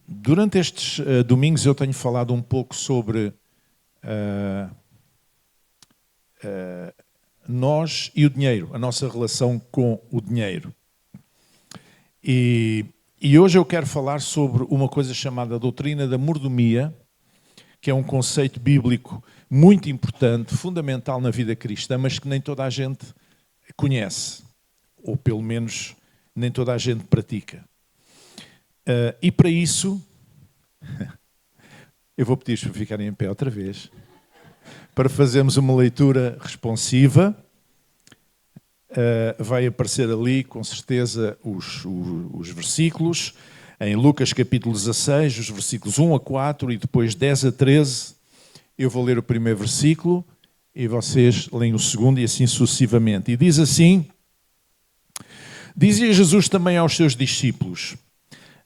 Durante estes domingos eu tenho falado um pouco sobre nós e o dinheiro, a nossa relação com o dinheiro. E hoje eu quero falar sobre uma coisa chamada doutrina da mordomia, que é um conceito bíblico muito importante, fundamental na vida cristã, mas que nem toda a gente conhece, ou pelo menos nem toda a gente pratica. E para isso, eu vou pedir para ficarem em pé outra vez, para fazermos uma leitura responsiva. Vai aparecer ali, com certeza, os versículos, em Lucas capítulo 16, os versículos 1 a 4 e depois 10 a 13. Eu vou ler o primeiro versículo e vocês leem o segundo e assim sucessivamente. E diz assim: dizia Jesus também aos seus discípulos: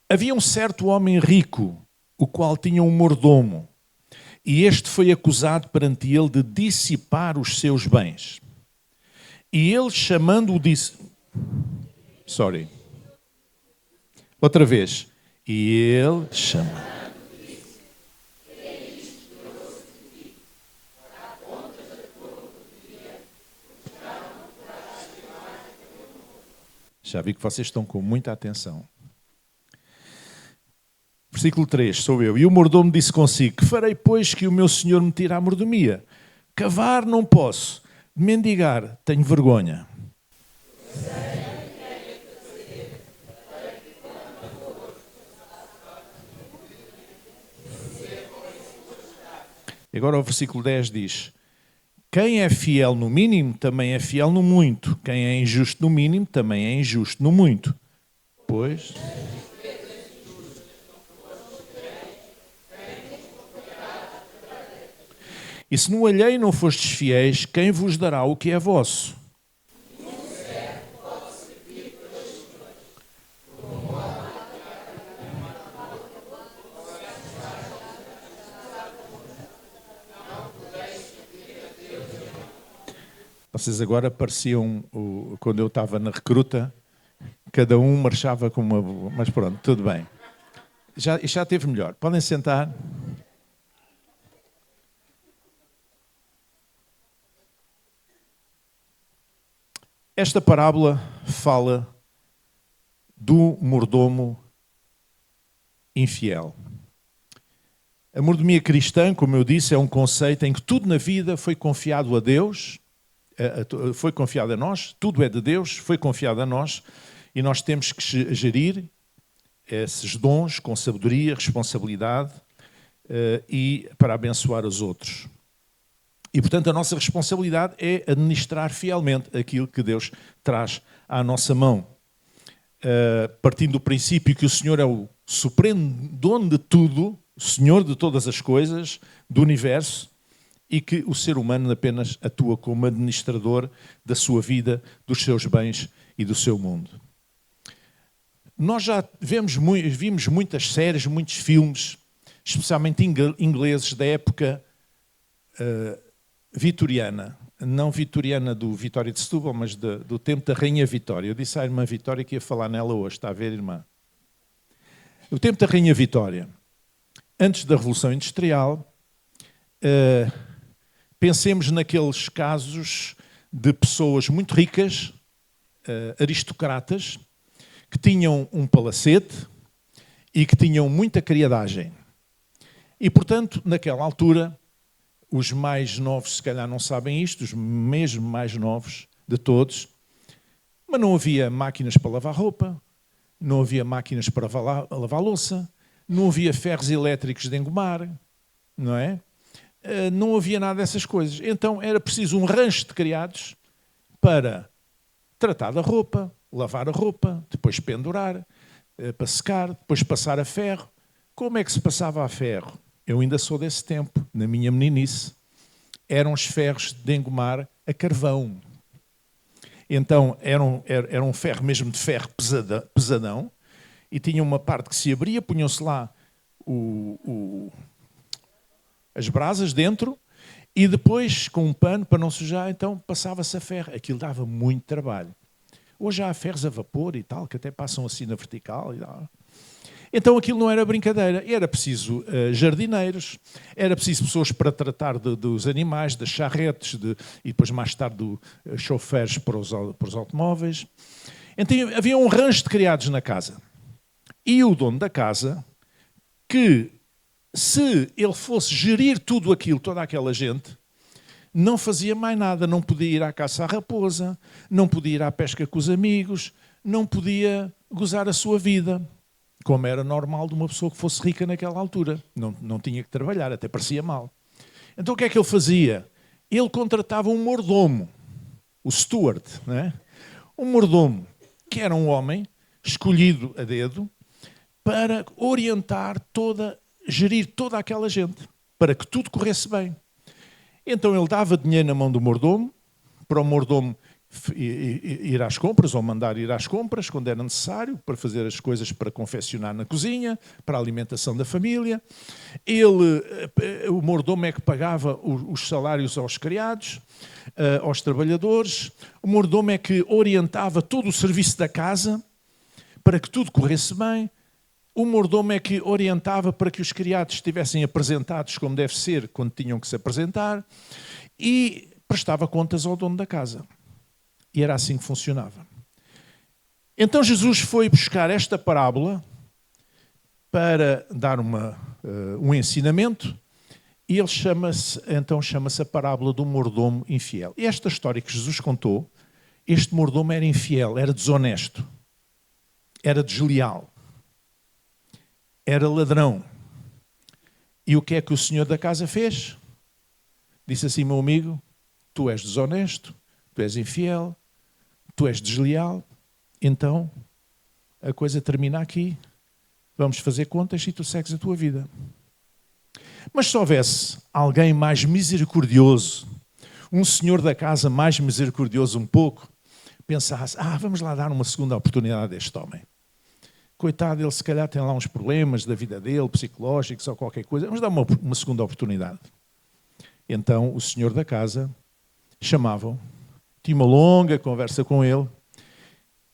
havia um certo homem rico, o qual tinha um mordomo, e este foi acusado perante ele de dissipar os seus bens. E ele, chamando-o, disse... Outra vez. E ele chama... Já vi que vocês estão com muita atenção. Versículo 3, sou eu. E o mordomo disse consigo: que farei, pois, que o meu senhor me tire a mordomia? Cavar não posso, mendigar tenho vergonha. Agora o versículo 10 diz: quem é fiel no mínimo, também é fiel no muito. Quem é injusto no mínimo, também é injusto no muito. Pois... E se no alheio não fostes fiéis, quem vos dará o que é vosso? Vocês agora pareciam, quando eu estava na recruta, cada um marchava com uma... Mas pronto, tudo bem. Já esteve melhor. Podem sentar. Esta parábola fala do mordomo infiel. A mordomia cristã, como eu disse, é um conceito em que tudo na vida foi confiado a Deus, foi confiado a nós, tudo é de Deus, foi confiado a nós, e nós temos que gerir esses dons com sabedoria, responsabilidade e para abençoar os outros. E, portanto, a nossa responsabilidade é administrar fielmente aquilo que Deus traz à nossa mão. Partindo do princípio que o Senhor é o supremo dono de tudo, o Senhor de todas as coisas, do universo, e que o ser humano apenas atua como administrador da sua vida, dos seus bens e do seu mundo. Nós já vimos muitas séries, muitos filmes, especialmente ingleses da época vitoriana, não vitoriana do Vitória de Setúbal, mas do tempo da Rainha Vitória. Eu disse à irmã Vitória que ia falar nela hoje, está a ver, irmã? O tempo da Rainha Vitória, antes da Revolução Industrial, pensemos naqueles casos de pessoas muito ricas, aristocratas, que tinham um palacete e que tinham muita criadagem. E, portanto, naquela altura... Os mais novos, se calhar, não sabem isto, os mesmo mais novos de todos, mas não havia máquinas para lavar roupa, não havia máquinas para lavar louça, não havia ferros elétricos de engomar, não é? Não havia nada dessas coisas. Então era preciso um rancho de criados para tratar da roupa, lavar a roupa, depois pendurar, para secar, depois passar a ferro. Como é que se passava a ferro? Eu ainda sou desse tempo, na minha meninice. Eram os ferros de engomar a carvão. Então, era um ferro mesmo de ferro pesadão, e tinha uma parte que se abria, punham-se lá as brasas dentro, E depois, com um pano para não sujar, então passava-se a ferro. Aquilo dava muito trabalho. Hoje há ferros a vapor e tal, que até passam assim na vertical e tal. Então aquilo não era brincadeira, era preciso jardineiros, era preciso pessoas para tratar dos animais, das charretes, e depois mais tarde choferes para os automóveis. Então havia um rancho de criados na casa. E o dono da casa, que se ele fosse gerir tudo aquilo, toda aquela gente, não fazia mais nada, não podia ir à caça à raposa, não podia ir à pesca com os amigos, não podia gozar a sua vida, como era normal de uma pessoa que fosse rica naquela altura. Não tinha que trabalhar, até parecia mal. Então o que é que ele fazia? Ele contratava um mordomo, o steward, não é? Um mordomo, que era um homem escolhido a dedo para orientar gerir toda aquela gente, para que tudo corresse bem. Então ele dava dinheiro na mão do mordomo, para o mordomo ir às compras, ou mandar ir às compras, quando era necessário, para fazer as coisas para confeccionar na cozinha, para a alimentação da família. O mordomo é que pagava os salários aos criados, aos trabalhadores. O mordomo é que orientava todo o serviço da casa, para que tudo corresse bem. O mordomo é que orientava para que os criados estivessem apresentados como deve ser, quando tinham que se apresentar, e prestava contas ao dono da casa. E era assim que funcionava. Então Jesus foi buscar esta parábola para dar um ensinamento, e ele chama-se a parábola do mordomo infiel. E esta história que Jesus contou, este mordomo era infiel, era desonesto, era desleal, era ladrão. E o que é que o senhor da casa fez? Disse assim: meu amigo, tu és desonesto, tu és infiel, tu és desleal, então a coisa termina aqui, vamos fazer contas e tu segues a tua vida. Mas se houvesse alguém mais misericordioso, um senhor da casa mais misericordioso um pouco, pensasse: vamos lá dar uma segunda oportunidade a este homem. Coitado, ele se calhar tem lá uns problemas da vida dele, psicológicos ou qualquer coisa, vamos dar uma segunda oportunidade. Então o senhor da casa chamava-o, tinha uma longa conversa com ele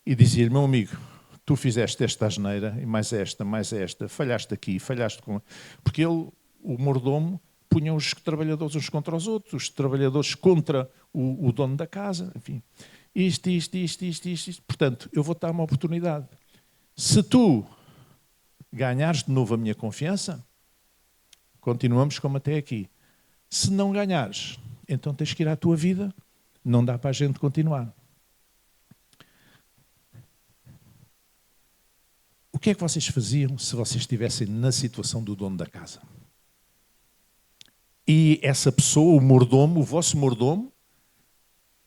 e dizia-lhe: meu amigo, tu fizeste esta asneira e mais esta, falhaste aqui, falhaste com... Porque o mordomo punha os trabalhadores uns contra os outros, os trabalhadores contra o dono da casa, enfim. Isto. Portanto, eu vou-te dar uma oportunidade. Se tu ganhares de novo a minha confiança, continuamos como até aqui. Se não ganhares, então tens que ir à tua vida. Não dá para a gente continuar. O que é que vocês faziam se vocês estivessem na situação do dono da casa? E essa pessoa, o mordomo, o vosso mordomo,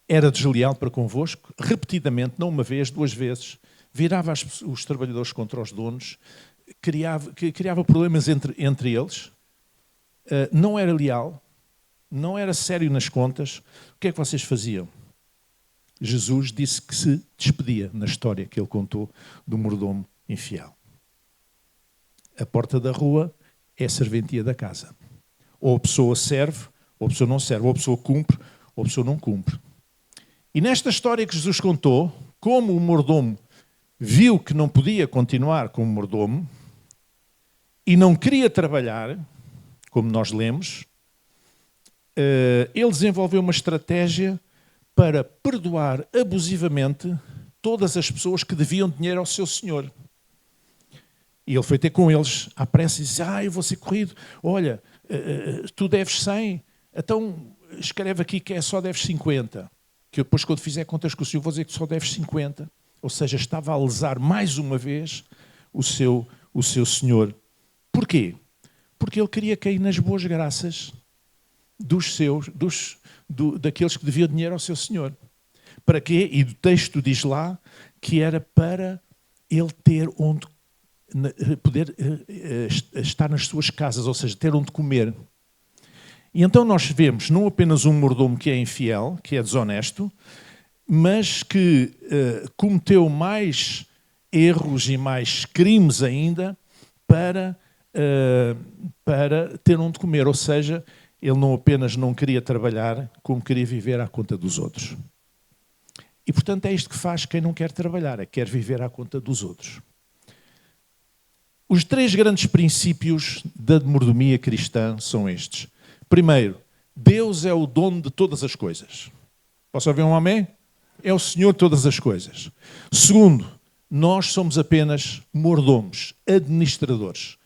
era desleal para convosco, repetidamente, não uma vez, duas vezes, virava os trabalhadores contra os donos, criava problemas entre eles, não era leal, não era sério nas contas. O que é que vocês faziam? Jesus disse que se despedia na história que ele contou do mordomo infiel. A porta da rua é a serventia da casa. Ou a pessoa serve, ou a pessoa não serve, ou a pessoa cumpre, ou a pessoa não cumpre. E nesta história que Jesus contou, como o mordomo viu que não podia continuar como mordomo e não queria trabalhar, como nós lemos, ele desenvolveu uma estratégia para perdoar abusivamente todas as pessoas que deviam dinheiro ao seu senhor. E ele foi ter com eles à pressa e disse: eu vou ser corrido, olha, tu deves 100, então escreve aqui que só deves 50, que eu depois, quando fizer contas com o senhor, vou dizer que só deves 50. Ou seja, estava a lesar mais uma vez o seu senhor. Porquê? Porque ele queria cair nas boas graças daqueles que deviam dinheiro ao seu senhor. Para quê? E o texto diz lá que era para ele ter onde poder estar nas suas casas, ou seja, ter onde comer. E então nós vemos não apenas um mordomo que é infiel, que é desonesto, mas que cometeu mais erros e mais crimes ainda para ter onde comer. Ou seja, Ele não apenas não queria trabalhar, como queria viver à conta dos outros. E, portanto, é isto que faz quem não quer trabalhar, é quer viver à conta dos outros. Os 3 grandes princípios da mordomia cristã são estes. Primeiro, Deus é o dono de todas as coisas. Posso ouvir um amém? É o Senhor de todas as coisas. Segundo, nós somos apenas mordomos, administradores.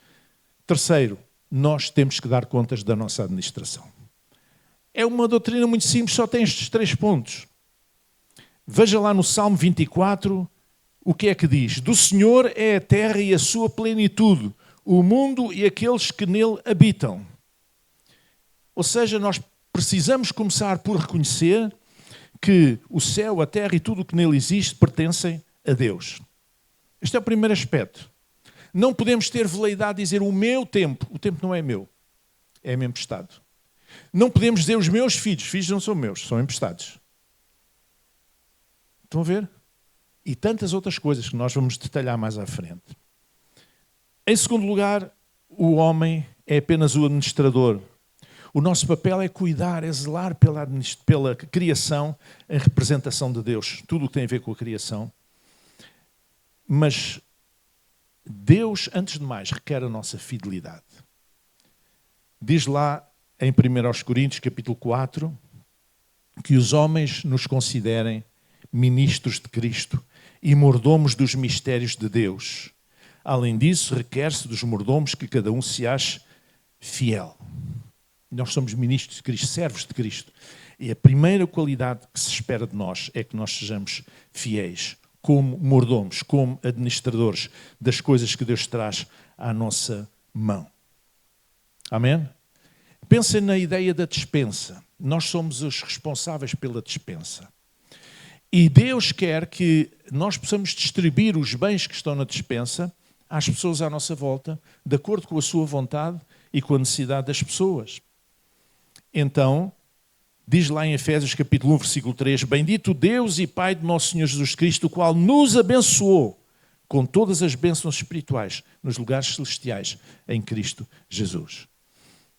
Terceiro, nós temos que dar contas da nossa administração. É uma doutrina muito simples, só tem estes 3 pontos. Veja lá no Salmo 24, o que é que diz? Do Senhor é a terra e a sua plenitude, o mundo e aqueles que nele habitam. Ou seja, nós precisamos começar por reconhecer que o céu, a terra e tudo o que nele existe pertencem a Deus. Este é o primeiro aspecto. Não podemos ter veleidade de dizer o tempo não é meu, é mesmo emprestado. Não podemos dizer os meus filhos não são meus, são emprestados. Estão a ver? E tantas outras coisas que nós vamos detalhar mais à frente. Em segundo lugar, o homem é apenas o administrador. O nosso papel é cuidar, é zelar pela criação, em representação de Deus. Tudo o que tem a ver com a criação. Mas Deus, antes de mais, requer a nossa fidelidade. Diz lá em 1 Coríntios, capítulo 4, que os homens nos considerem ministros de Cristo e mordomos dos mistérios de Deus. Além disso, requer-se dos mordomos que cada um se ache fiel. Nós somos ministros de Cristo, servos de Cristo. E a primeira qualidade que se espera de nós é que nós sejamos fiéis, como mordomos, como administradores das coisas que Deus traz à nossa mão. Amém? Pensem na ideia da despensa. Nós somos os responsáveis pela despensa. E Deus quer que nós possamos distribuir os bens que estão na despensa às pessoas à nossa volta, de acordo com a sua vontade e com a necessidade das pessoas. Então, diz lá em Efésios capítulo 1, versículo 3, Bendito Deus e Pai de nosso Senhor Jesus Cristo, o qual nos abençoou com todas as bênçãos espirituais nos lugares celestiais em Cristo Jesus.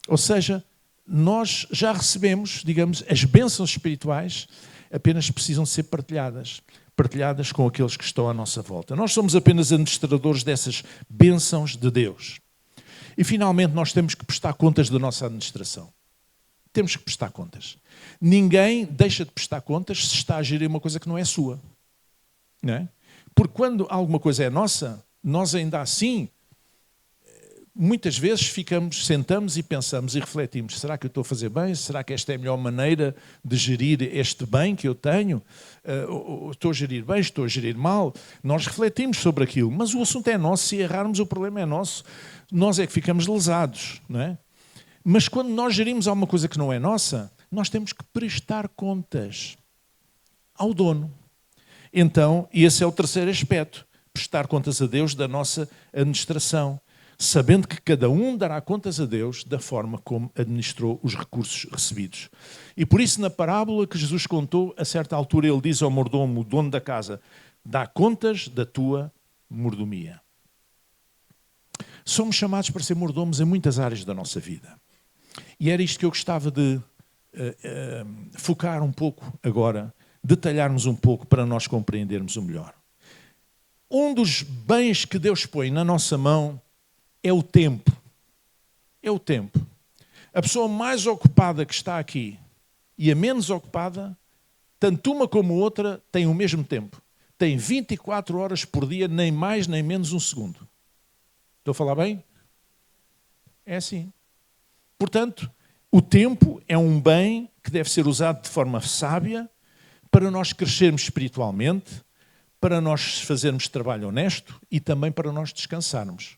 Ou seja, nós já recebemos, digamos, as bênçãos espirituais, apenas precisam ser partilhadas com aqueles que estão à nossa volta. Nós somos apenas administradores dessas bênçãos de Deus. E finalmente nós temos que prestar contas da nossa administração. Temos que prestar contas. Ninguém deixa de prestar contas se está a gerir uma coisa que não é sua. Não é? Porque quando alguma coisa é nossa, nós ainda assim, muitas vezes sentamos e pensamos e refletimos, será que eu estou a fazer bem? Será que esta é a melhor maneira de gerir este bem que eu tenho? Estou a gerir bem? Estou a gerir mal? Nós refletimos sobre aquilo, mas o assunto é nosso, se errarmos o problema é nosso, nós é que ficamos lesados, não é? Mas quando nós gerimos alguma coisa que não é nossa, nós temos que prestar contas ao dono. Então, esse é o terceiro aspecto, prestar contas a Deus da nossa administração, sabendo que cada um dará contas a Deus da forma como administrou os recursos recebidos. E por isso, na parábola que Jesus contou, a certa altura ele diz ao mordomo, o dono da casa, dá contas da tua mordomia. Somos chamados para ser mordomos em muitas áreas da nossa vida. E era isto que eu gostava de focar um pouco agora, detalharmos um pouco para nós compreendermos o melhor. Um dos bens que Deus põe na nossa mão é o tempo. É o tempo. A pessoa mais ocupada que está aqui e a menos ocupada, tanto uma como outra, tem o mesmo tempo. Tem 24 horas por dia, nem mais nem menos um segundo. Estou a falar bem? É assim. Portanto, o tempo é um bem que deve ser usado de forma sábia para nós crescermos espiritualmente, para nós fazermos trabalho honesto e também para nós descansarmos.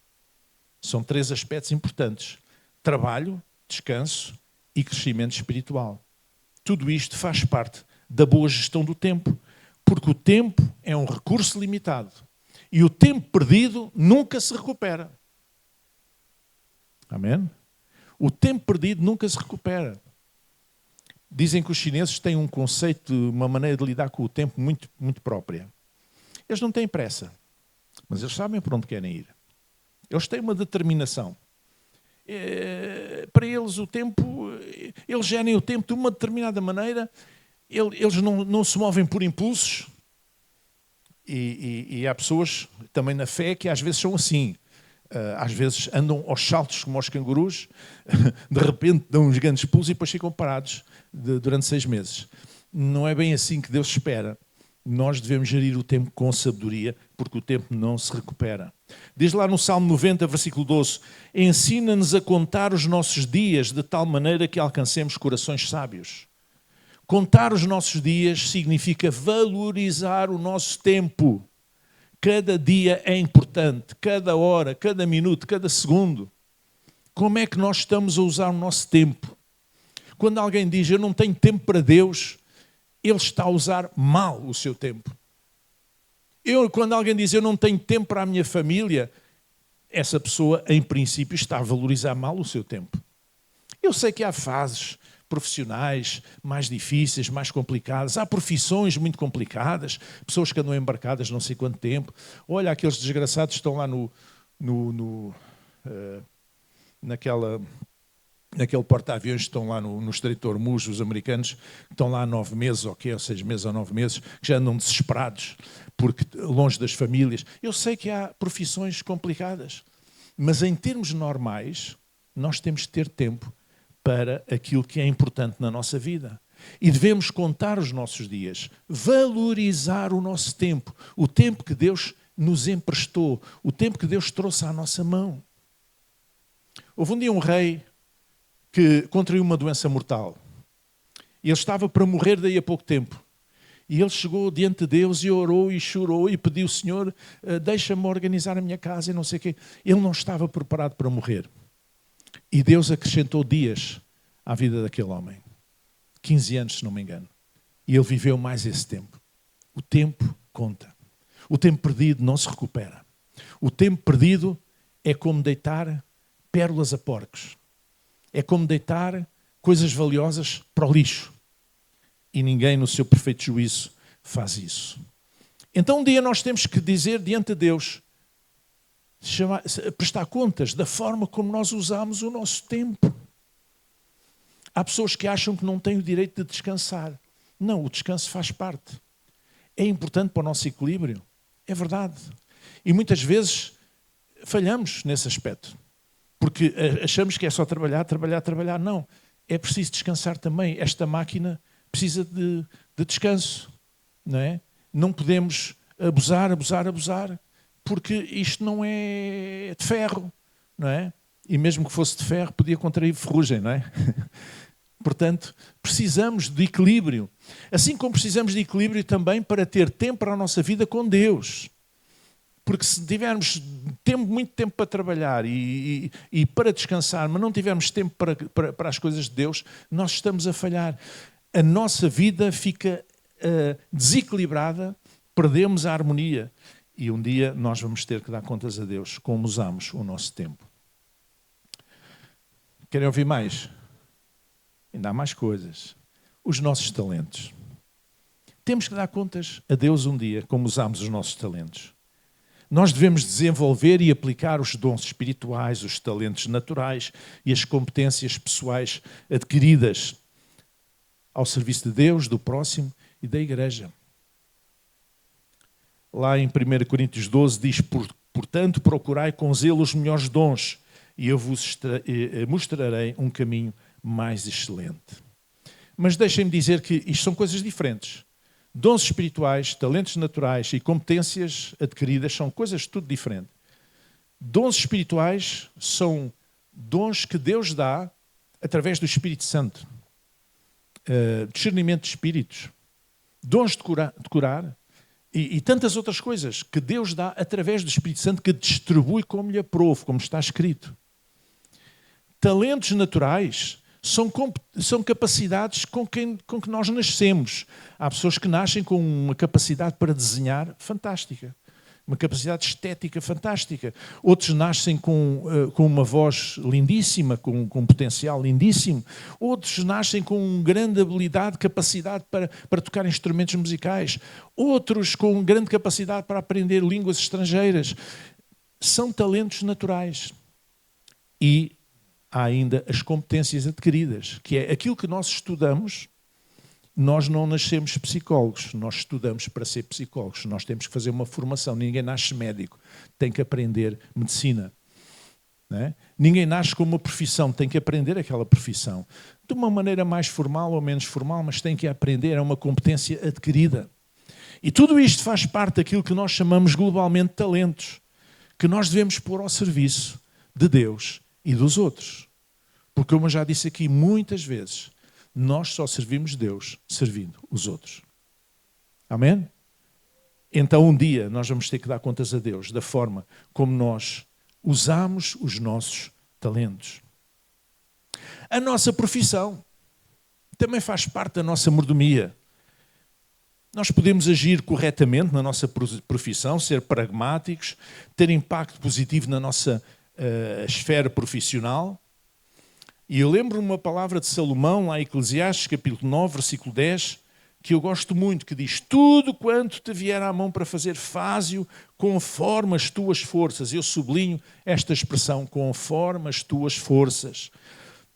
São 3 aspectos importantes: trabalho, descanso e crescimento espiritual. Tudo isto faz parte da boa gestão do tempo, porque o tempo é um recurso limitado e o tempo perdido nunca se recupera. Amém? O tempo perdido nunca se recupera. Dizem que os chineses têm um conceito, uma maneira de lidar com o tempo muito, muito própria. Eles não têm pressa, mas eles sabem por onde querem ir. Eles têm uma determinação. para eles o tempo, eles gerem o tempo de uma determinada maneira, eles não se movem por impulsos, e há pessoas também na fé que às vezes são assim. Às vezes andam aos saltos como os cangurus, de repente dão uns grandes pulos e depois ficam parados durante 6 meses. Não é bem assim que Deus espera. Nós devemos gerir o tempo com sabedoria, porque o tempo não se recupera. Diz lá no Salmo 90, versículo 12: ensina-nos a contar os nossos dias de tal maneira que alcancemos corações sábios. Contar os nossos dias significa valorizar o nosso tempo. Cada dia é importante, cada hora, cada minuto, cada segundo. Como é que nós estamos a usar o nosso tempo? Quando alguém diz, eu não tenho tempo para Deus, ele está a usar mal o seu tempo. Quando alguém diz, eu não tenho tempo para a minha família, essa pessoa, em princípio, está a valorizar mal o seu tempo. Eu sei que há fases profissionais mais difíceis, mais complicadas. Há profissões muito complicadas, pessoas que andam embarcadas não sei quanto tempo. Olha, aqueles desgraçados estão lá naquele porta-aviões, estão lá no Estreito de Hormuz, os americanos, que estão lá há 9 meses, ou 6 meses ou 9 meses, que já andam desesperados, porque longe das famílias. Eu sei que há profissões complicadas, mas em termos normais, nós temos que ter tempo para aquilo que é importante na nossa vida. E devemos contar os nossos dias, valorizar o nosso tempo, o tempo que Deus nos emprestou, o tempo que Deus trouxe à nossa mão. Houve um dia um rei que contraiu uma doença mortal. E ele estava para morrer daí a pouco tempo. E ele chegou diante de Deus e orou e chorou e pediu, Senhor, deixa-me organizar a minha casa e não sei o quê. Ele não estava preparado para morrer. E Deus acrescentou dias à vida daquele homem. 15 anos, se não me engano. E ele viveu mais esse tempo. O tempo conta. O tempo perdido não se recupera. O tempo perdido é como deitar pérolas a porcos. É como deitar coisas valiosas para o lixo. E ninguém, no seu perfeito juízo, faz isso. Então um dia nós temos que dizer diante de Deus, prestar contas da forma como nós usamos o nosso tempo. Há pessoas que acham que não têm o direito de descansar. Não, o descanso faz parte. É importante para o nosso equilíbrio. É verdade. E muitas vezes falhamos nesse aspecto. Porque achamos que é só trabalhar, trabalhar, trabalhar. Não, é preciso descansar também. Esta máquina precisa de descanso. Não é? Não podemos abusar, porque isto não é de ferro, não é? E mesmo que fosse de ferro, podia contrair ferrugem, não é? Portanto, precisamos de equilíbrio. Assim como precisamos de equilíbrio também para ter tempo para a nossa vida com Deus. Porque se tivermos muito tempo para trabalhar e para descansar, mas não tivermos tempo para as coisas de Deus, nós estamos a falhar. A nossa vida fica desequilibrada, perdemos a harmonia. E um dia nós vamos ter que dar contas a Deus como usamos o nosso tempo. Querem ouvir mais? Ainda há mais coisas. Os nossos talentos. Temos que dar contas a Deus um dia como usamos os nossos talentos. Nós devemos desenvolver e aplicar os dons espirituais, os talentos naturais e as competências pessoais adquiridas ao serviço de Deus, do próximo e da igreja. Lá em 1 Coríntios 12 diz, portanto, procurai com zelo os melhores dons e eu vos mostrarei um caminho mais excelente. Mas deixem-me dizer que isto são coisas diferentes. Dons espirituais, talentos naturais e competências adquiridas são coisas tudo diferentes. Dons espirituais são dons que Deus dá através do Espírito Santo. Discernimento de espíritos. Dons de curar. E tantas outras coisas que Deus dá através do Espírito Santo que distribui como lhe aprouve, como está escrito. Talentos naturais são capacidades com que nós nascemos. Há pessoas que nascem com uma capacidade para desenhar fantástica, uma capacidade estética fantástica. Outros nascem com uma voz lindíssima, com um potencial lindíssimo. Outros nascem com grande habilidade, capacidade para tocar instrumentos musicais. Outros com grande capacidade para aprender línguas estrangeiras. São talentos naturais. E há ainda as competências adquiridas, que é aquilo que nós estudamos. Nós não nascemos psicólogos, nós estudamos para ser psicólogos. Nós temos que fazer uma formação. Ninguém nasce médico, tem que aprender medicina. Não é? Ninguém nasce com uma profissão, tem que aprender aquela profissão. De uma maneira mais formal ou menos formal, mas tem que aprender, é uma competência adquirida. E tudo isto faz parte daquilo que nós chamamos globalmente de talentos, que nós devemos pôr ao serviço de Deus e dos outros. Porque, como eu já disse aqui muitas vezes, nós só servimos Deus servindo os outros. Amém? Então um dia nós vamos ter que dar contas a Deus da forma como nós usamos os nossos talentos. A nossa profissão também faz parte da nossa mordomia. Nós podemos agir corretamente na nossa profissão, ser pragmáticos, ter impacto positivo na nossa esfera profissional. E eu lembro uma palavra de Salomão, lá em Eclesiastes, capítulo 9, versículo 10, que eu gosto muito, que diz: tudo quanto te vier à mão para fazer, faze-o conforme as tuas forças. Eu sublinho esta expressão, conforme as tuas forças.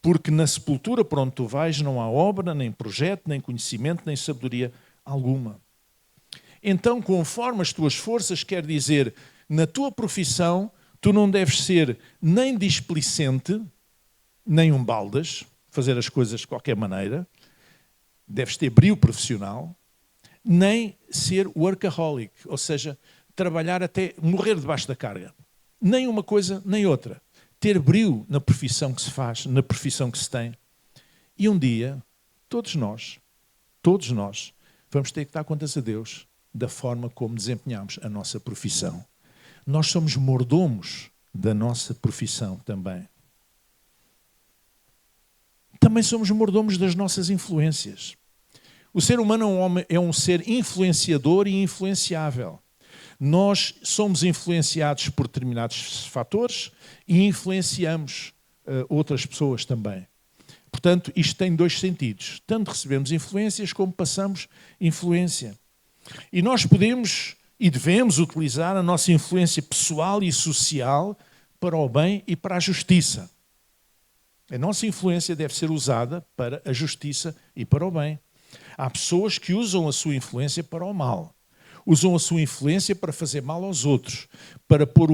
Porque na sepultura por onde tu vais não há obra, nem projeto, nem conhecimento, nem sabedoria alguma. Então, conforme as tuas forças, quer dizer, na tua profissão, tu não deves ser nem displicente, nem um baldas, fazer as coisas de qualquer maneira, deves ter brio profissional, nem ser workaholic, ou seja, trabalhar até morrer debaixo da carga. Nem uma coisa, nem outra. Ter brio na profissão que se faz, na profissão que se tem. E um dia, todos nós, vamos ter que dar contas a Deus da forma como desempenhamos a nossa profissão. Nós somos mordomos da nossa profissão também. Também somos mordomos das nossas influências. O ser humano é um ser influenciador e influenciável. Nós somos influenciados por determinados fatores e influenciamos outras pessoas também. Portanto, isto tem dois sentidos. Tanto recebemos influências como passamos influência. E nós podemos e devemos utilizar a nossa influência pessoal e social para o bem e para a justiça. A nossa influência deve ser usada para a justiça e para o bem. Há pessoas que usam a sua influência para o mal. Usam a sua influência para fazer mal aos outros, para pôr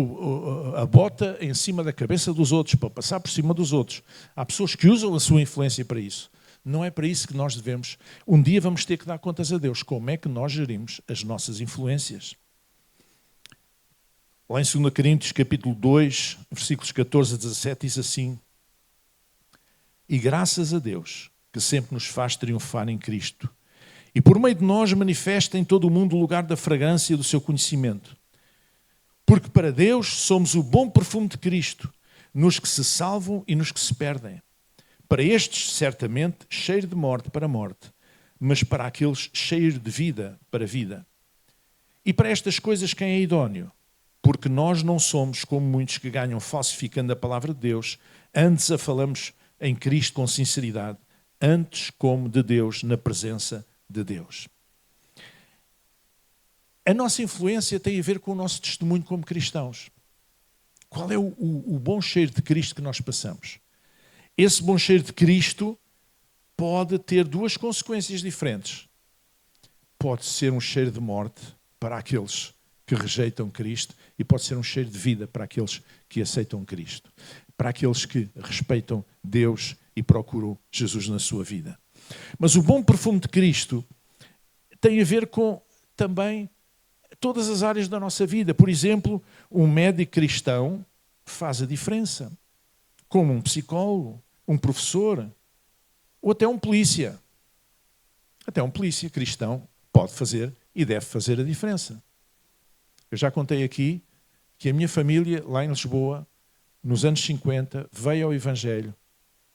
a bota em cima da cabeça dos outros, para passar por cima dos outros. Há pessoas que usam a sua influência para isso. Não é para isso que nós devemos. Um dia vamos ter que dar contas a Deus. Como é que nós gerimos as nossas influências? Lá em 2 Coríntios, capítulo 2, versículos 14 a 17, diz assim: e graças a Deus, que sempre nos faz triunfar em Cristo, e por meio de nós manifesta em todo o mundo o lugar da fragrância do seu conhecimento. Porque para Deus somos o bom perfume de Cristo, nos que se salvam e nos que se perdem. Para estes, certamente, cheiro de morte para a morte, mas para aqueles, cheiro de vida para a vida. E para estas coisas quem é idóneo? Porque nós não somos como muitos que ganham falsificando a palavra de Deus, antes a falamos em Cristo com sinceridade, antes como de Deus, na presença de Deus. A nossa influência tem a ver com o nosso testemunho como cristãos. Qual é o bom cheiro de Cristo que nós passamos? Esse bom cheiro de Cristo pode ter duas consequências diferentes. Pode ser um cheiro de morte para aqueles que rejeitam Cristo e pode ser um cheiro de vida para aqueles que aceitam Cristo, para aqueles que respeitam Deus e procuram Jesus na sua vida. Mas o bom perfume de Cristo tem a ver com também todas as áreas da nossa vida. Por exemplo, um médico cristão faz a diferença, como um psicólogo, um professor ou até um polícia. Até um polícia cristão pode fazer e deve fazer a diferença. Eu já contei aqui que a minha família, lá em Lisboa, nos anos 50, veio ao Evangelho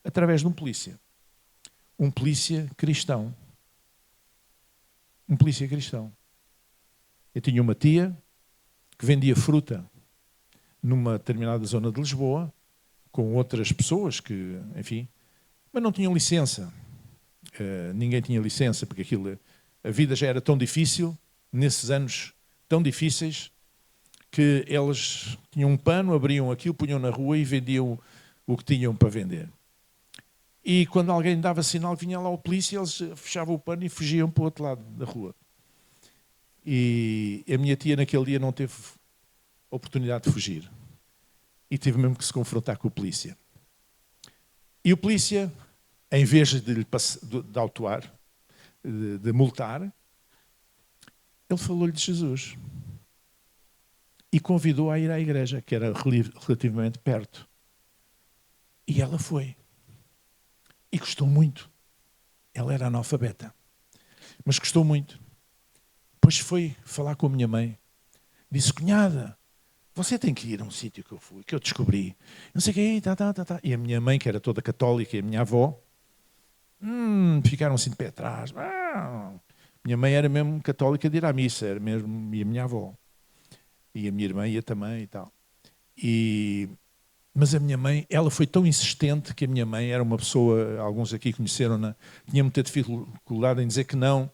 através de um polícia. Um polícia cristão. Um polícia cristão. Eu tinha uma tia que vendia fruta numa determinada zona de Lisboa, com outras pessoas que, enfim, mas não tinham licença. Ninguém tinha licença, porque a vida já era tão difícil, nesses anos tão difíceis, que elas tinham um pano, abriam aquilo, punham na rua e vendiam o que tinham para vender. E quando alguém dava sinal, vinha lá o polícia, eles fechavam o pano e fugiam para o outro lado da rua. E a minha tia naquele dia não teve oportunidade de fugir. E teve mesmo que se confrontar com o polícia. E o polícia, em vez de autuar, de multar, ele falou-lhe de Jesus. E convidou-a a ir à igreja, que era relativamente perto. E ela foi. E gostou muito. Ela era analfabeta. Mas gostou muito. Depois foi falar com a minha mãe. Disse, cunhada, você tem que ir a um sítio que eu fui, que eu descobri. Não sei o que, tá. E a minha mãe, que era toda católica, e a minha avó, ficaram assim de pé atrás. Minha mãe era mesmo católica de ir à missa, era mesmo, e a minha avó. E a minha irmã ia também e tal. Mas a minha mãe, ela foi tão insistente que a minha mãe era uma pessoa, alguns aqui conheceram-na, tinha muita dificuldade em dizer que não,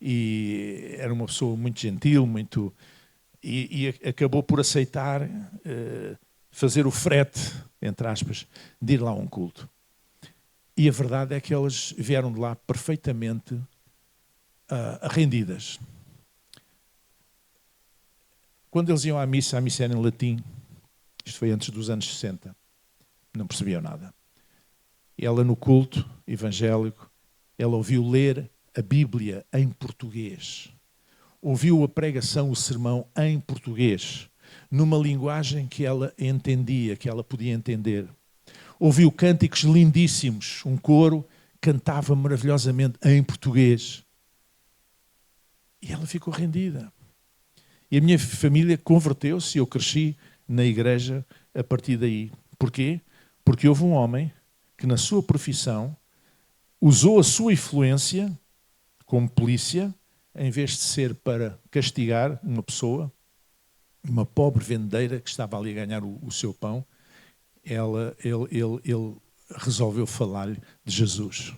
e era uma pessoa muito gentil, muito... E acabou por aceitar fazer o frete, entre aspas, de ir lá a um culto. E a verdade é que elas vieram de lá perfeitamente rendidas. Quando eles iam à missa era em latim, isto foi antes dos anos 60, não percebiam nada. E ela no culto evangélico, ela ouviu ler a Bíblia em português. Ouviu a pregação, o sermão em português, numa linguagem que ela entendia, que ela podia entender. Ouviu cânticos lindíssimos, um coro cantava maravilhosamente em português. E ela ficou rendida. E a minha família converteu-se, eu cresci na igreja a partir daí. Porquê? Porque houve um homem que na sua profissão usou a sua influência como polícia, em vez de ser para castigar uma pessoa, uma pobre vendeira que estava ali a ganhar o seu pão, ele resolveu falar-lhe de Jesus.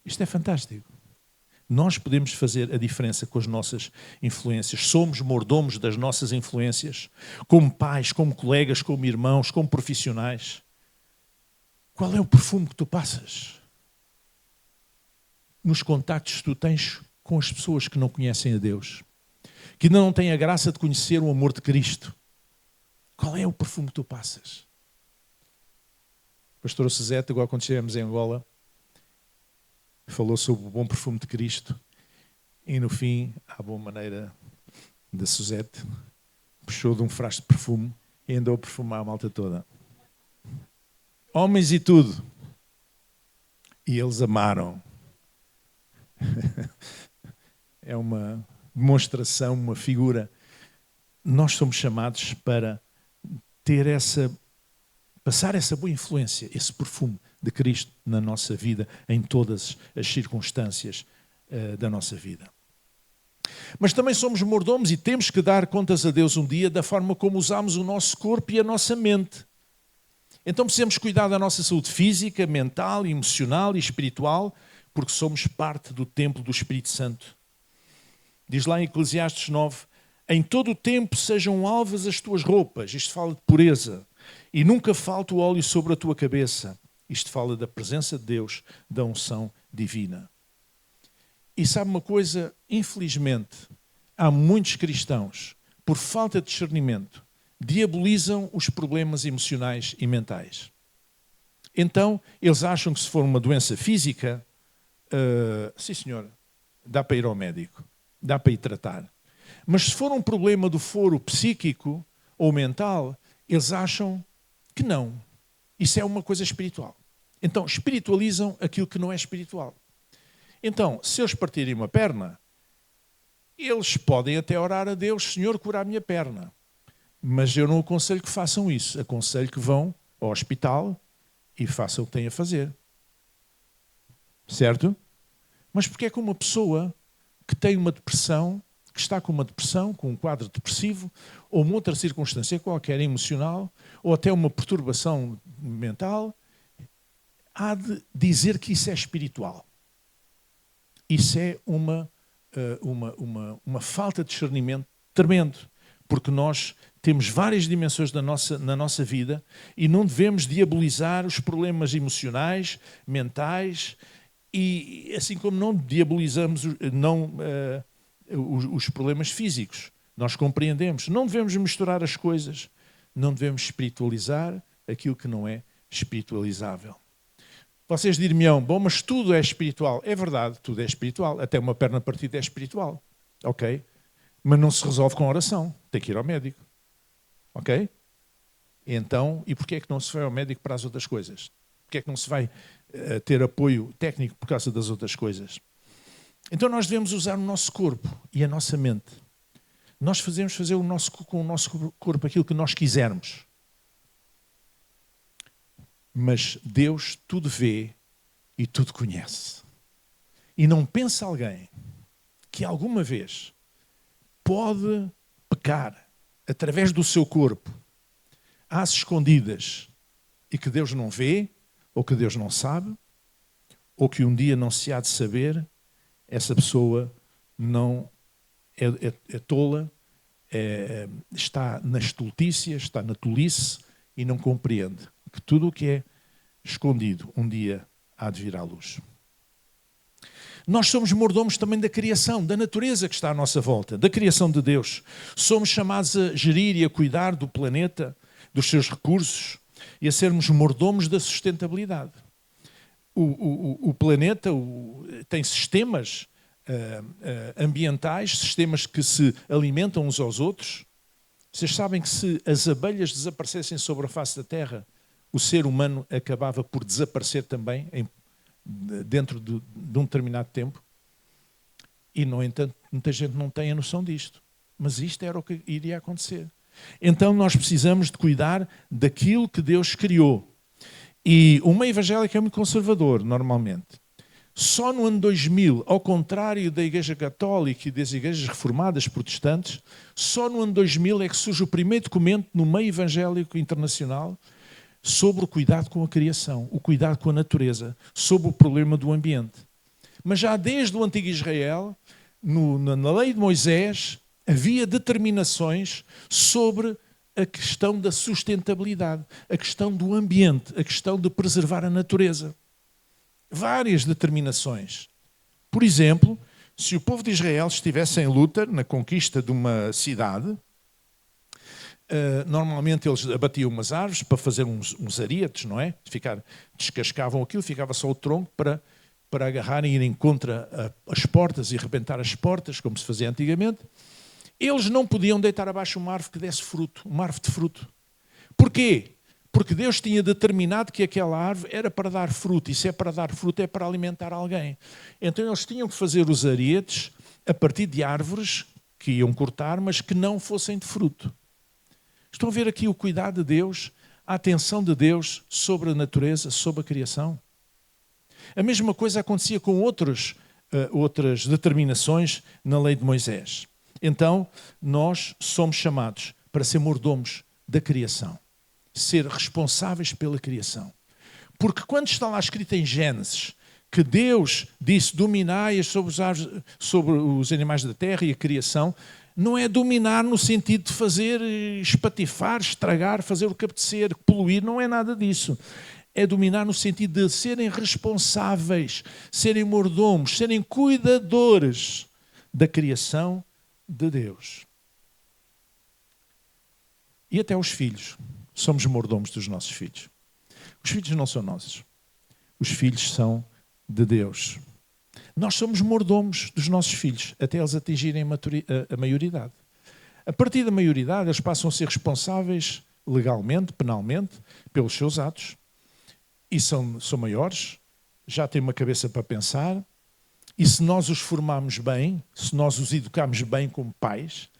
Isto é fantástico. Nós podemos fazer a diferença com as nossas influências. Somos mordomos das nossas influências, como pais, como colegas, como irmãos, como profissionais. Qual é o perfume que tu passas? Nos contactos que tu tens com as pessoas que não conhecem a Deus, que ainda não têm a graça de conhecer o amor de Cristo. Qual é o perfume que tu passas? O pastor Suzete, agora quando estivemos em Angola, falou sobre o bom perfume de Cristo e no fim, à boa maneira da Suzete, puxou de um frasco de perfume e andou a perfumar a malta toda. Homens e tudo. E eles amaram. É uma demonstração, uma figura. Nós somos chamados para ter passar essa boa influência, esse perfume de Cristo na nossa vida, em todas as circunstâncias da nossa vida. Mas também somos mordomos e temos que dar contas a Deus um dia da forma como usamos o nosso corpo e a nossa mente. Então precisamos cuidar da nossa saúde física, mental, emocional e espiritual, porque somos parte do templo do Espírito Santo. Diz lá em Eclesiastes 9, em todo o tempo sejam alvas as tuas roupas, isto fala de pureza, e nunca falte o óleo sobre a tua cabeça. Isto fala da presença de Deus, da unção divina. E sabe uma coisa? Infelizmente, há muitos cristãos, por falta de discernimento, diabolizam os problemas emocionais e mentais. Então, eles acham que se for uma doença física, sim senhor, dá para ir ao médico, dá para ir tratar. Mas se for um problema do foro psíquico ou mental, eles acham que não. Isso é uma coisa espiritual. Então, espiritualizam aquilo que não é espiritual. Então, se eles partirem uma perna, eles podem até orar a Deus, Senhor, cura a minha perna. Mas eu não aconselho que façam isso. Aconselho que vão ao hospital e façam o que têm a fazer. Certo? Mas porque é que uma pessoa que tem uma depressão, que está com uma depressão, com um quadro depressivo, ou uma outra circunstância qualquer emocional, ou até uma perturbação mental, há de dizer que isso é espiritual. Isso é uma falta de discernimento tremendo. porque nós temos várias dimensões na nossa vida e não devemos diabolizar os problemas emocionais, mentais, e assim como não diabolizamos os problemas físicos. Nós compreendemos. Não devemos misturar as coisas. Não devemos espiritualizar aquilo que não é espiritualizável. Vocês dir-me-ão, bom, mas tudo é espiritual. É verdade, tudo é espiritual. Até uma perna partida é espiritual. Ok? Mas não se resolve com oração. Tem que ir ao médico. Ok? Então, e porquê é que não se vai ao médico para as outras coisas? Porquê é que não se vai ter apoio técnico por causa das outras coisas? Então nós devemos usar o nosso corpo e a nossa mente. Nós devemos fazer com o nosso corpo aquilo que nós quisermos. Mas Deus tudo vê e tudo conhece. E não pensa alguém que alguma vez pode pecar através do seu corpo às escondidas e que Deus não vê, ou que Deus não sabe, ou que um dia não se há de saber, essa pessoa não é tola, está na estultícia, está na tolice e não compreende que tudo o que é escondido um dia há de vir à luz. Nós somos mordomos também da criação, da natureza que está à nossa volta, da criação de Deus. Somos chamados a gerir e a cuidar do planeta, dos seus recursos e a sermos mordomos da sustentabilidade. O planeta tem sistemas ambientais, sistemas que se alimentam uns aos outros. Vocês sabem que se as abelhas desaparecessem sobre a face da Terra, o ser humano acabava por desaparecer também dentro de um determinado tempo? E, no entanto, muita gente não tem a noção disto. Mas isto era o que iria acontecer. Então nós precisamos de cuidar daquilo que Deus criou. E o meio evangélico é muito conservador, normalmente. Só no ano 2000, ao contrário da Igreja Católica e das Igrejas Reformadas Protestantes, só no ano 2000 é que surge o primeiro documento no meio evangélico internacional sobre o cuidado com a criação, o cuidado com a natureza, sobre o problema do ambiente. Mas já desde o antigo Israel, na lei de Moisés, havia determinações sobre a questão da sustentabilidade, a questão do ambiente, a questão de preservar a natureza. Várias determinações. Por exemplo, se o povo de Israel estivesse em luta na conquista de uma cidade, normalmente eles abatiam umas árvores para fazer uns arietes, não é? Descascavam aquilo, ficava só o tronco para agarrarem e irem contra as portas e arrebentar as portas, como se fazia antigamente. Eles não podiam deitar abaixo uma árvore que desse fruto, uma árvore de fruto. Porquê? Porque Deus tinha determinado que aquela árvore era para dar fruto, e se é para dar fruto é para alimentar alguém. Então eles tinham que fazer os arietes a partir de árvores que iam cortar, mas que não fossem de fruto. Estão a ver aqui o cuidado de Deus, a atenção de Deus sobre a natureza, sobre a criação? A mesma coisa acontecia com outras determinações na lei de Moisés. Então, nós somos chamados para ser mordomos da criação, ser responsáveis pela criação. Porque quando está lá escrito em Gênesis que Deus disse dominai sobre os animais da terra e a criação, não é dominar no sentido de fazer espatifar, estragar, fazer o que apetecer, poluir, não é nada disso. É dominar no sentido de serem responsáveis, serem mordomos, serem cuidadores da criação de Deus. E até os filhos. Somos mordomos dos nossos filhos. Os filhos não são nossos. Os filhos são de Deus. Nós somos mordomos dos nossos filhos, até eles atingirem a maioridade. A partir da maioridade, eles passam a ser responsáveis legalmente, penalmente, pelos seus atos. E são maiores, já têm uma cabeça para pensar. E se nós os formarmos bem, se nós os educarmos bem como pais,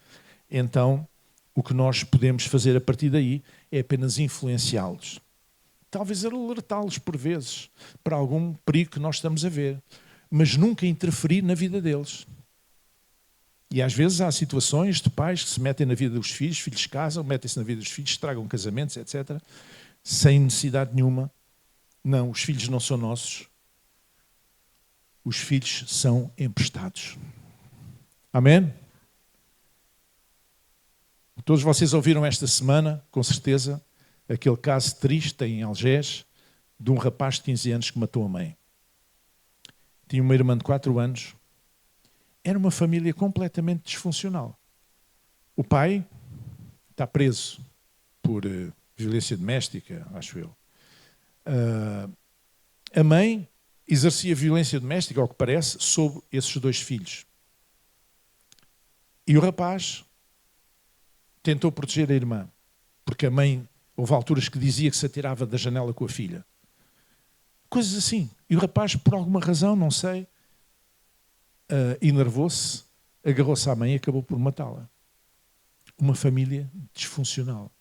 então o que nós podemos fazer a partir daí é apenas influenciá-los. Talvez alertá-los por vezes para algum perigo que nós estamos a ver, mas nunca interferir na vida deles. E às vezes há situações de pais que se metem na vida dos filhos, filhos casam, metem-se na vida dos filhos, estragam casamentos, etc., sem necessidade nenhuma. Não, os filhos não são nossos. Os filhos são emprestados. Amém? Todos vocês ouviram esta semana, com certeza, aquele caso triste em Algés de um rapaz de 15 anos que matou a mãe. Tinha uma irmã de 4 anos. Era uma família completamente disfuncional. O pai está preso por violência doméstica, acho eu. A mãe exercia violência doméstica, ao que parece, sobre esses 2 filhos. E o rapaz tentou proteger a irmã, porque a mãe, houve alturas que dizia que se atirava da janela com a filha. Coisas assim. E o rapaz, por alguma razão, não sei, enervou-se, agarrou-se à mãe e acabou por matá-la. Uma família disfuncional.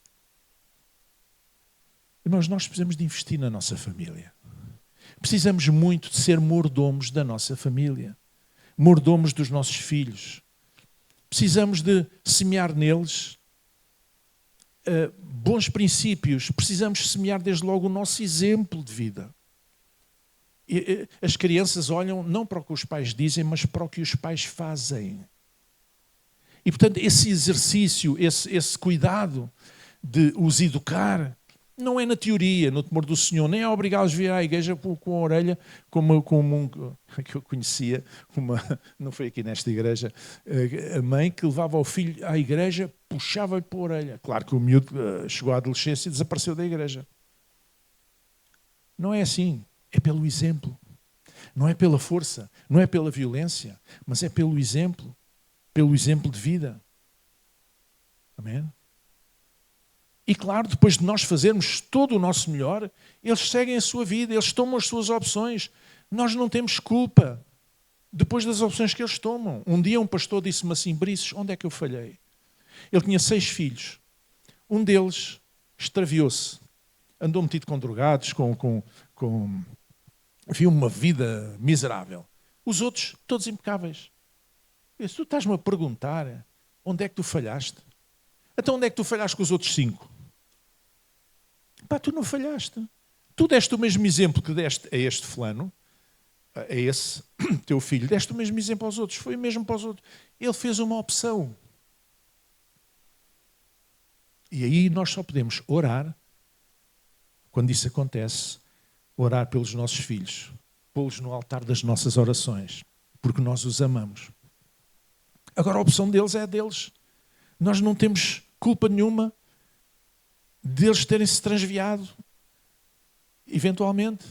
Irmãos, nós precisamos de investir na nossa família. Precisamos muito de ser mordomos da nossa família. Mordomos dos nossos filhos. Precisamos de semear neles bons princípios. Precisamos semear desde logo o nosso exemplo de vida. As crianças olham não para o que os pais dizem, mas para o que os pais fazem. E, portanto, esse exercício, esse cuidado de os educar, não é na teoria, no temor do Senhor, nem é obrigá-los a vir à igreja com a orelha, como um que eu conhecia, não foi aqui nesta igreja, a mãe que levava o filho à igreja, puxava-lhe para a orelha. Claro que o miúdo chegou à adolescência e desapareceu da igreja. Não é assim, é pelo exemplo. Não é pela força, não é pela violência, mas é pelo exemplo de vida. Amém? E claro, depois de nós fazermos todo o nosso melhor, eles seguem a sua vida, eles tomam as suas opções. Nós não temos culpa depois das opções que eles tomam. Um dia um pastor disse-me assim: Brices, onde é que eu falhei? Ele tinha 6 filhos. Um deles extraviou-se. Andou metido com drogados, havia uma vida miserável. Os outros, todos impecáveis. Eu disse: tu estás-me a perguntar onde é que tu falhaste? Então onde é que tu falhaste com os outros 5? Pá, tu não falhaste. Tu deste o mesmo exemplo que deste a este fulano, a esse teu filho, deste o mesmo exemplo aos outros. Foi o mesmo para os outros. Ele fez uma opção. E aí nós só podemos orar, quando isso acontece, orar pelos nossos filhos, pô-los no altar das nossas orações, porque nós os amamos. Agora a opção deles é deles. Nós não temos culpa nenhuma deles terem se transviado, eventualmente.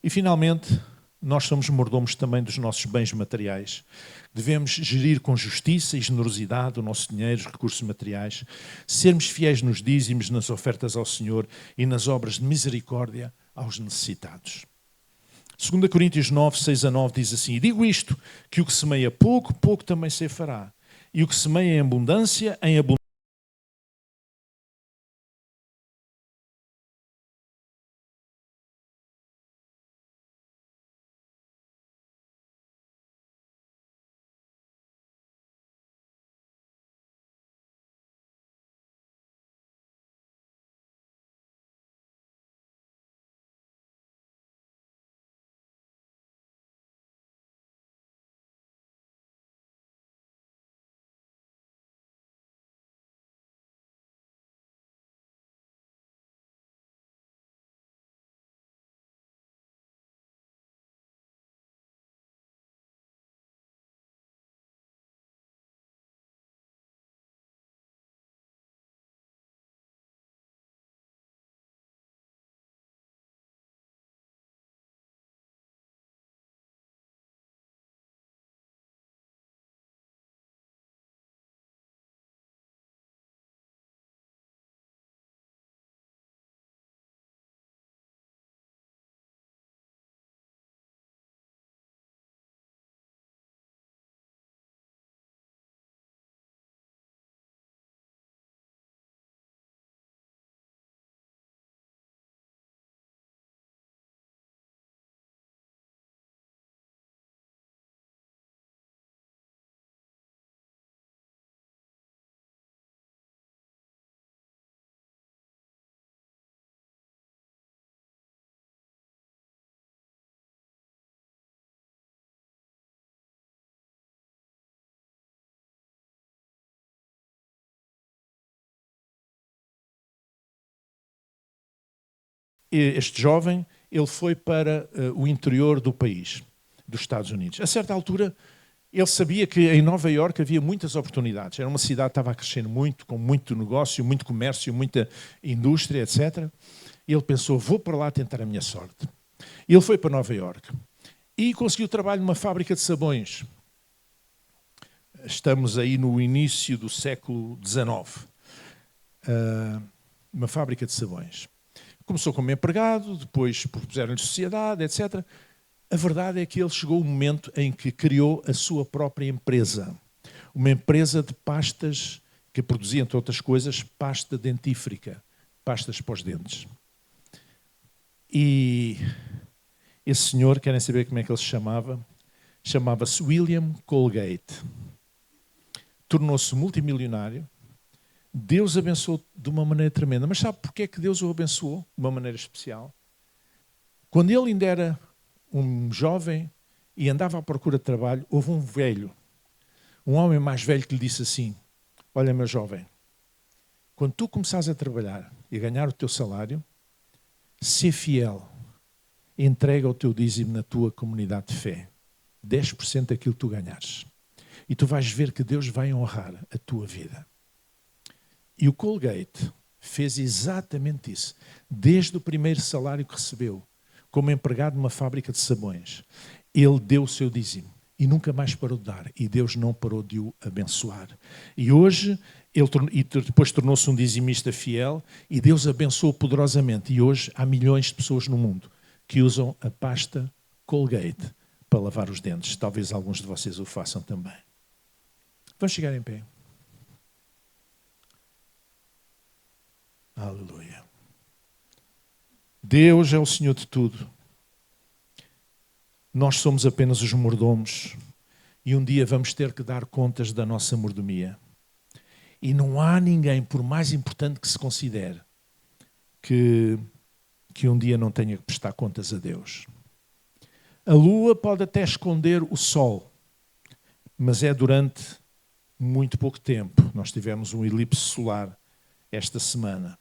E finalmente, nós somos mordomos também dos nossos bens materiais. Devemos gerir com justiça e generosidade o nosso dinheiro, os recursos materiais, sermos fiéis nos dízimos, nas ofertas ao Senhor e nas obras de misericórdia aos necessitados. 2 Coríntios 9, 6-9 diz assim: e digo isto, que o que semeia pouco, pouco também se fará. E o que semeia em abundância este jovem, ele foi para o interior do país, dos Estados Unidos. A certa altura, ele sabia que em Nova Iorque havia muitas oportunidades. Era uma cidade que estava a crescer muito, com muito negócio, muito comércio, muita indústria, etc. E ele pensou, vou para lá tentar a minha sorte. Ele foi para Nova Iorque e conseguiu trabalho numa fábrica de sabões. Estamos aí no início do século XIX. Uma fábrica de sabões. Começou como empregado, depois propuseram-lhe sociedade, etc. A verdade é que ele chegou o momento em que criou a sua própria empresa. Uma empresa de pastas que produzia, entre outras coisas, pasta dentífrica, pastas para os dentes. E esse senhor, querem saber como é que ele se chamava? Chamava-se William Colgate. Tornou-se multimilionário. Deus abençoou de uma maneira tremenda. Mas sabe porquê é que Deus o abençoou de uma maneira especial? Quando ele ainda era um jovem e andava à procura de trabalho, houve um velho, um homem mais velho que lhe disse assim, olha meu jovem, quando tu começares a trabalhar e a ganhar o teu salário, sê fiel, entrega o teu dízimo na tua comunidade de fé, 10% daquilo que tu ganhares. E tu vais ver que Deus vai honrar a tua vida. E o Colgate fez exatamente isso. Desde o primeiro salário que recebeu, como empregado numa fábrica de sabões, ele deu o seu dízimo e nunca mais parou de dar. E Deus não parou de o abençoar. E hoje, depois tornou-se um dizimista fiel e Deus abençoou poderosamente. E hoje há milhões de pessoas no mundo que usam a pasta Colgate para lavar os dentes. Talvez alguns de vocês o façam também. Vamos chegar em pé. Aleluia. Deus é o Senhor de tudo. Nós somos apenas os mordomos e um dia vamos ter que dar contas da nossa mordomia. E não há ninguém, por mais importante que se considere, que um dia não tenha que prestar contas a Deus. A lua pode até esconder o sol, mas é durante muito pouco tempo. Nós tivemos um eclipse solar esta semana.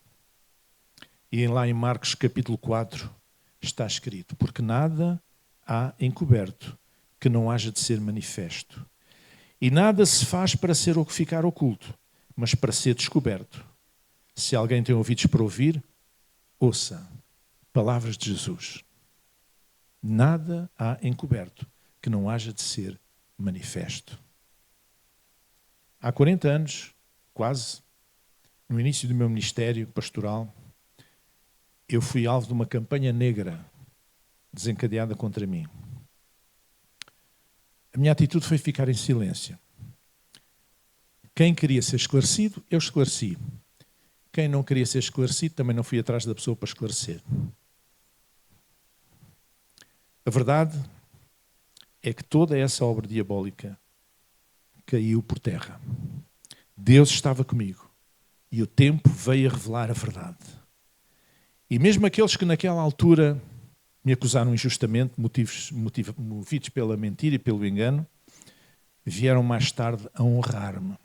E lá em Marcos capítulo 4 está escrito, porque nada há encoberto que não haja de ser manifesto. E nada se faz para ser ou ficar oculto, mas para ser descoberto. Se alguém tem ouvidos para ouvir, ouça. Palavras de Jesus. Nada há encoberto que não haja de ser manifesto. Há 40 anos, quase, no início do meu ministério pastoral, eu fui alvo de uma campanha negra desencadeada contra mim. A minha atitude foi ficar em silêncio. Quem queria ser esclarecido, eu esclareci. Quem não queria ser esclarecido, também não fui atrás da pessoa para esclarecer. A verdade é que toda essa obra diabólica caiu por terra. Deus estava comigo e o tempo veio a revelar a verdade. E mesmo aqueles que naquela altura me acusaram injustamente, movidos pela mentira e pelo engano, vieram mais tarde a honrar-me.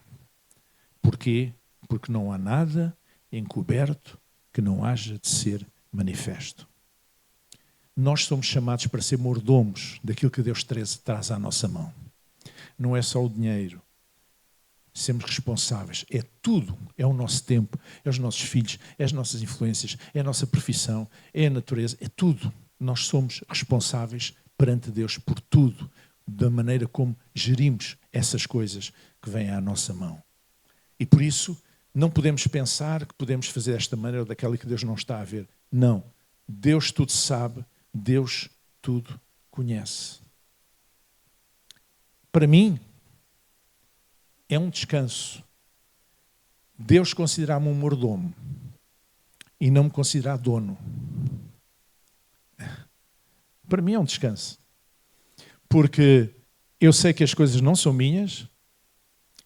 Porquê? Porque não há nada encoberto que não haja de ser manifesto. Nós somos chamados para ser mordomos daquilo que Deus traz à nossa mão. Não é só o dinheiro. Sermos responsáveis. É tudo. É o nosso tempo, é os nossos filhos, é as nossas influências, é a nossa profissão, é a natureza, é tudo. Nós somos responsáveis perante Deus por tudo, da maneira como gerimos essas coisas que vêm à nossa mão. E por isso, não podemos pensar que podemos fazer desta maneira ou daquela que Deus não está a ver. Não. Deus tudo sabe, Deus tudo conhece. Para mim, é um descanso. Deus considera-me um mordomo e não me considera dono. Para mim é um descanso. Porque eu sei que as coisas não são minhas,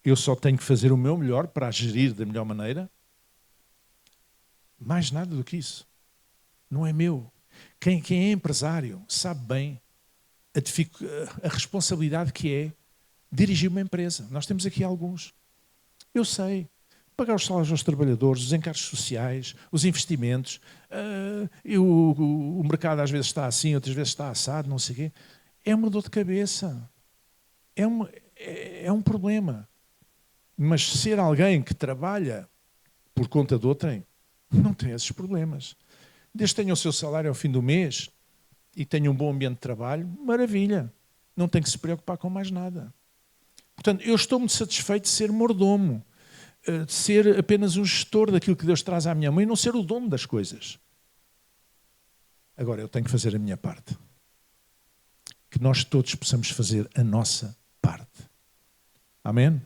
eu só tenho que fazer o meu melhor para as gerir da melhor maneira. Mais nada do que isso. Não é meu. Quem é empresário sabe bem a responsabilidade que é dirigir uma empresa. Nós temos aqui alguns. Eu sei. pagar os salários aos trabalhadores, os encargos sociais, os investimentos, o mercado às vezes está assim, outras vezes está assado, não sei o quê. É uma dor de cabeça. É um problema. Mas ser alguém que trabalha por conta de outrem, não tem esses problemas. Desde que tenha o seu salário ao fim do mês e tenha um bom ambiente de trabalho, maravilha. Não tem que se preocupar com mais nada. Portanto, eu estou muito satisfeito de ser mordomo, de ser apenas um gestor daquilo que Deus traz à minha mão e não ser o dono das coisas. Agora, eu tenho que fazer a minha parte. Que nós todos possamos fazer a nossa parte. Amém?